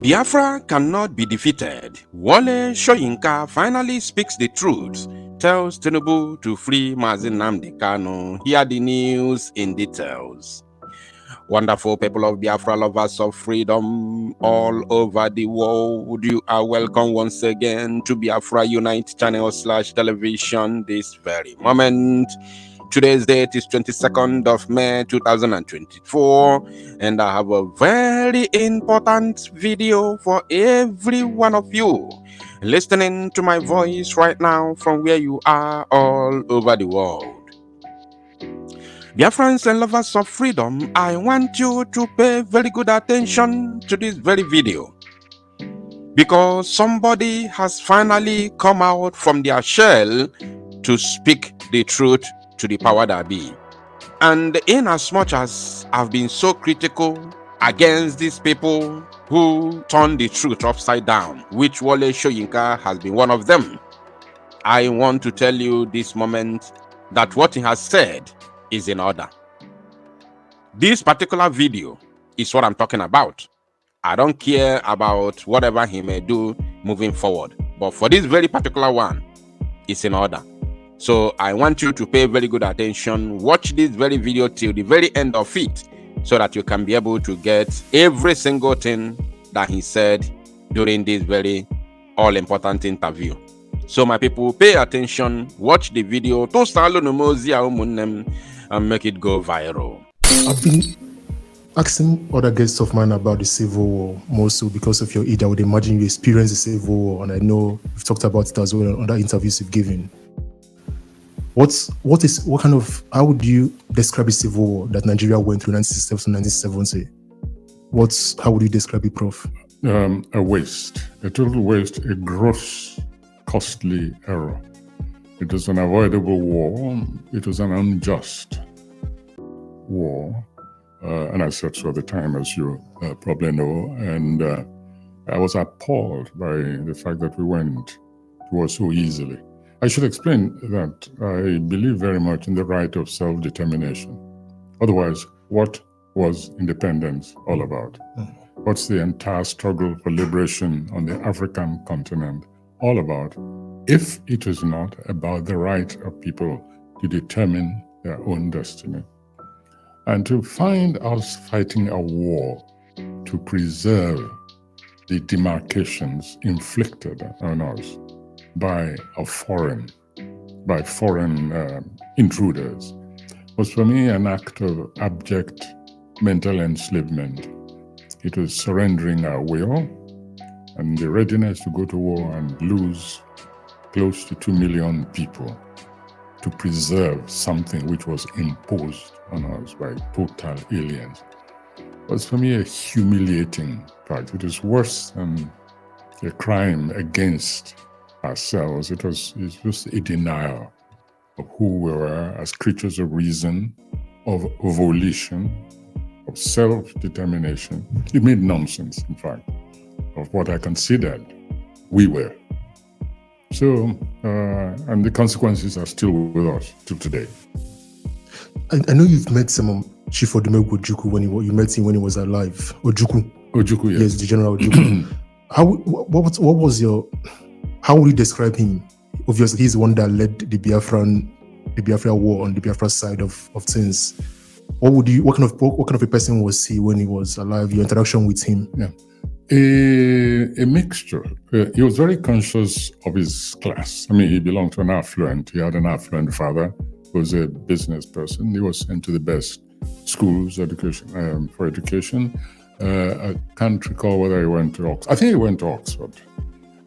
Biafra cannot be defeated. Wole Soyinka finally speaks the truth, tells Tinubu to free Nnamdi Kanu. Hear the news in details. Wonderful people of Biafra, lovers of freedom all over the world, you are welcome once again to Biafra Unite channel / television this very moment. Today's date is 22nd of May 2024, and I have a very important video for every one of you listening to my voice right now from where you are all over the world. Dear friends and lovers of freedom, I want you to pay very good attention to this very video, because somebody has finally come out from their shell to speak the truth to the power that be. And in as much as I've been so critical against these people who turn the truth upside down, which Wole Soyinka has been one of them, I want to tell you this moment that what he has said is in order. This particular video is what I'm talking about. I don't care about whatever he may do moving forward, but for this very particular one, it's in order. So I want you to pay very good attention, watch this very video till the very end of it, so that you can be able to get every single thing that he said during this very all-important interview. So my people, pay attention, watch the video, and make it go viral. I've been asking other guests of mine about the Civil War, more so because of your age. I would imagine you experienced the Civil War, and I know you've talked about it as well in other interviews you've given. How would you describe the Civil War that Nigeria went through 1967 to 1970? How would you describe it, Prof? A waste, a total waste, a gross, costly error. It was an avoidable war. It was an unjust war. And I said so at the time, as you probably know. And I was appalled by the fact that we went to war so easily. I should explain that I believe very much in the right of self-determination. Otherwise, what was independence all about? What's the entire struggle for liberation on the African continent all about, if it is not about the right of people to determine their own destiny? And to find us fighting a war to preserve the demarcations inflicted on us by foreign intruders was for me an act of abject mental enslavement. It was surrendering our will and the readiness to go to war and lose close to 2 million people to preserve something which was imposed on us by total aliens. It was for me a humiliating fact. It was worse than a crime against ourselves. It was just a denial of who we were as creatures of reason, of volition, of self-determination. It made nonsense, in fact, of what I considered we were. So, and the consequences are still with us till today. I know you've met some Chief Odumegwu Ojukwu when you met him when he was alive. Ojukwu, yes, the General Ojukwu. How would you describe him? Obviously, he's the one that led the Biafra war on the Biafra side of things. What kind of a person was he when he was alive? Your interaction with him? Yeah. A mixture. He was very conscious of his class. I mean, he belonged to he had an affluent father who was a business person. He was sent to the best schools for education. I can't recall whether he went to Oxford. I think he went to Oxford.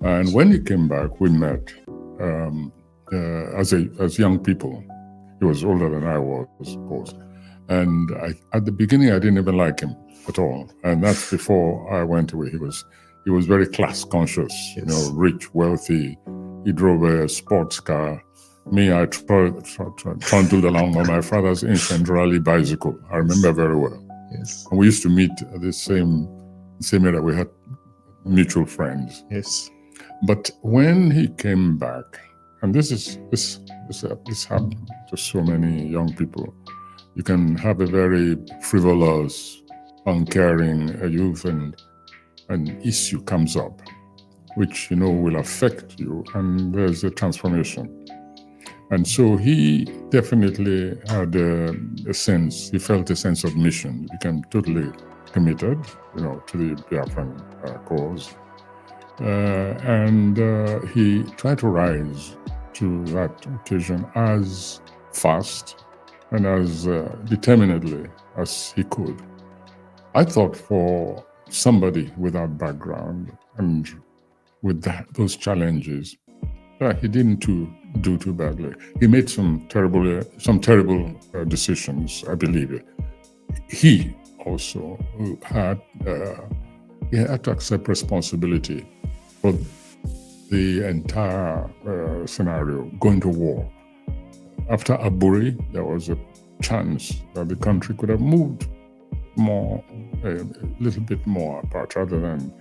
And when he came back, we met as young people. He was older than I was, of course. And at the beginning, I didn't even like him at all. And that's before I went away. He was very class conscious, yes. Rich, wealthy. He drove a sports car. Me, I trundled along on my father's ancient rally bicycle. I remember very well. Yes. And we used to meet at the same area. We had mutual friends. Yes. But when he came back, and this happened to so many young people. You can have a very frivolous, uncaring youth, and an issue comes up, which, you know, will affect you, and there's a transformation. And so he definitely had a sense, he felt a sense of mission, he became totally committed, you know, to the Biafran cause. And he tried to rise to that occasion as fast and as determinedly as he could. I thought for somebody with that background and with those challenges, he didn't do too badly. He made some terrible decisions, I believe. He also had to accept responsibility for the entire scenario, going to war. After Aburi, there was a chance that the country could have moved a little bit more apart, rather than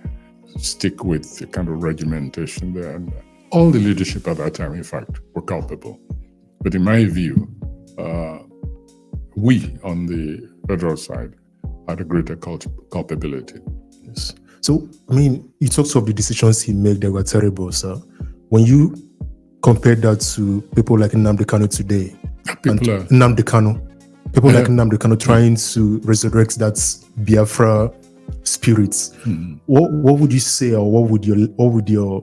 stick with the kind of regimentation there. And all the leadership at that time, in fact, were culpable. But in my view, we on the federal side had a greater culpability. Yes. So, I mean, you talked of the decisions he made that were terrible, sir. When you compare that to people like Nnamdi Kanu today, Nnamdi Kanu trying to resurrect that Biafra spirit, what would you say, or what would your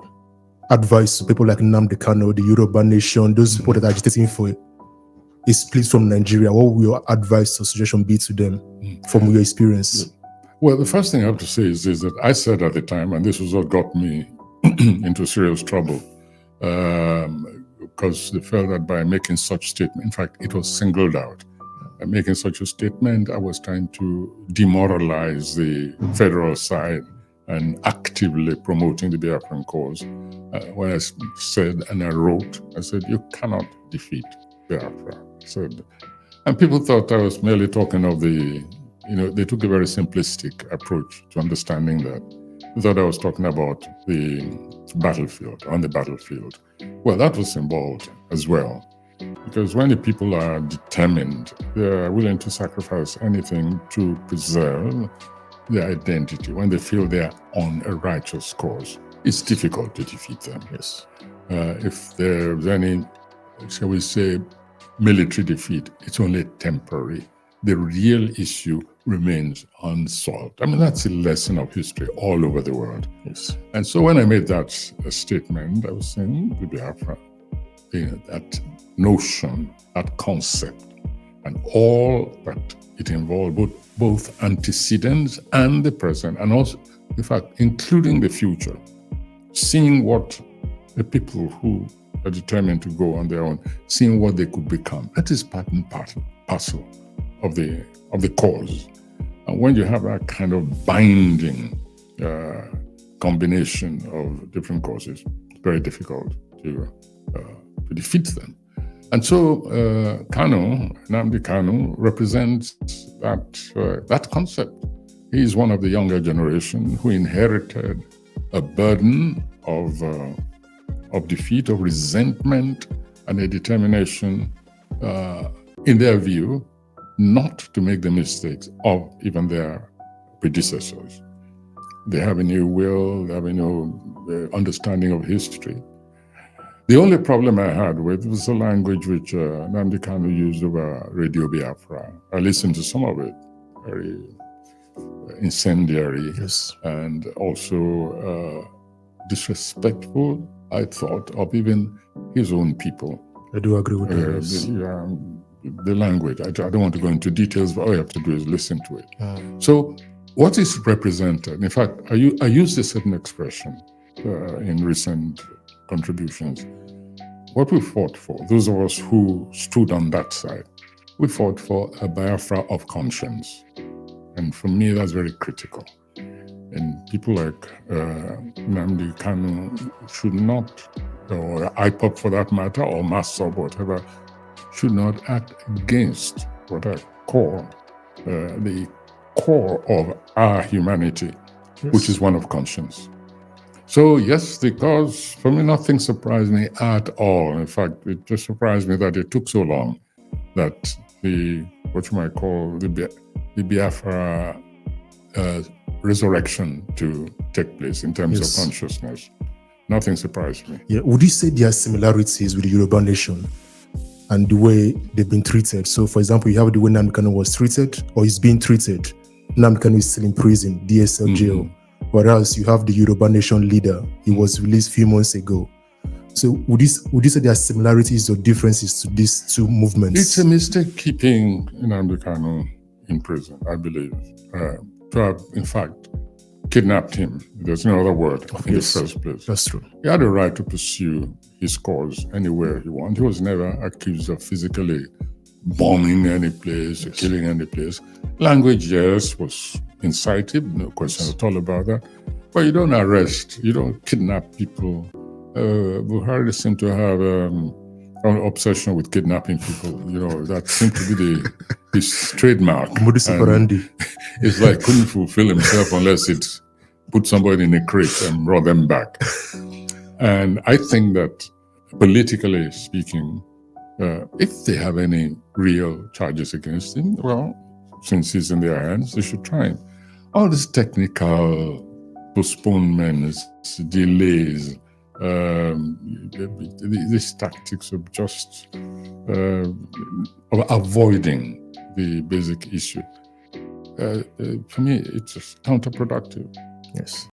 advice to people like Nnamdi Kanu, the Yoruba nation, those people that are agitating for a split from Nigeria? What would your advice or suggestion be to them from your experience? Well, the first thing I have to say is that I said at the time, and this was what got me into serious trouble, because they felt that by making such statement, in fact, it was singled out. By making such a statement, I was trying to demoralize the federal side and actively promoting the Biafran cause. When I said, and I wrote, I said, you cannot defeat Biafra. I said, and people thought I was merely talking of the, you know, they took a very simplistic approach to understanding that. They thought I was talking about the battlefield, on the battlefield. Well, that was involved as well. Because when the people are determined, they're willing to sacrifice anything to preserve their identity. When they feel they're on a righteous cause, it's difficult to defeat them. Yes. If there's any, shall we say, military defeat, it's only temporary. The real issue remains unsolved. I mean, that's a lesson of history all over the world. Yes. And so when I made that statement, I was saying the Biafra, that notion, that concept, and all that it involved, both antecedents and the present, and also, in fact, including the future, seeing what the people who are determined to go on their own, seeing what they could become. That is part and parcel of the cause. And when you have that kind of binding combination of different causes, it's very difficult to defeat them. And so Nnamdi Kanu represents that concept. He is one of the younger generation who inherited a burden of defeat, of resentment, and a determination, in their view, not to make the mistakes of even their predecessors. They have a new will, they have a new understanding of history. The only problem I had with was the language which Nnamdi Kanu used over Radio Biafra. I listened to some of it, very incendiary, Yes. and also disrespectful, I thought, of even his own people. I do agree with that. The language, I don't want to go into details, but all you have to do is listen to it. So what is represented, in fact, I used a certain expression in recent contributions. What we fought for, those of us who stood on that side, we fought for a Biafra of conscience. And for me, that's very critical. And people like Nnamdi Kanu should not, or IPOP for that matter, or MASSOB, whatever, should not act against what I call the core of our humanity, yes, which is one of conscience. So yes, because for me, nothing surprised me at all. In fact, it just surprised me that it took so long that the Biafra resurrection to take place in terms Yes. of consciousness. Nothing surprised me. Yeah. Would you say there are similarities with the Yoruba nation and the way they've been treated? So, for example, you have the way Nnamdi Kanu was treated or is being treated. Nnamdi Kanu is still in prison, DSL jail. Whereas you have the Yoruba nation leader, he was released a few months ago. So would you say there are similarities or differences to these two movements? It's a mistake keeping Nnamdi Kanu in prison, I believe. To have, in fact, kidnapped him. There's no other word in the first place. That's true. He had a right to pursue his cause anywhere he wanted. He was never accused of physically bombing any place, or killing any place. Language, yes, was incited, no question at all about that. But you don't arrest, you don't kidnap people. Buhari seemed to have an obsession with kidnapping people. That seemed to be his trademark. Modus operandi. It's like couldn't fulfill himself unless it put somebody in a crate and brought them back. And I think that politically speaking, if they have any real charges against him, well, since he's in their hands, they should try him. All these technical postponements, delays, these tactics of just of avoiding the basic issue, for me, it's just counterproductive. Yes.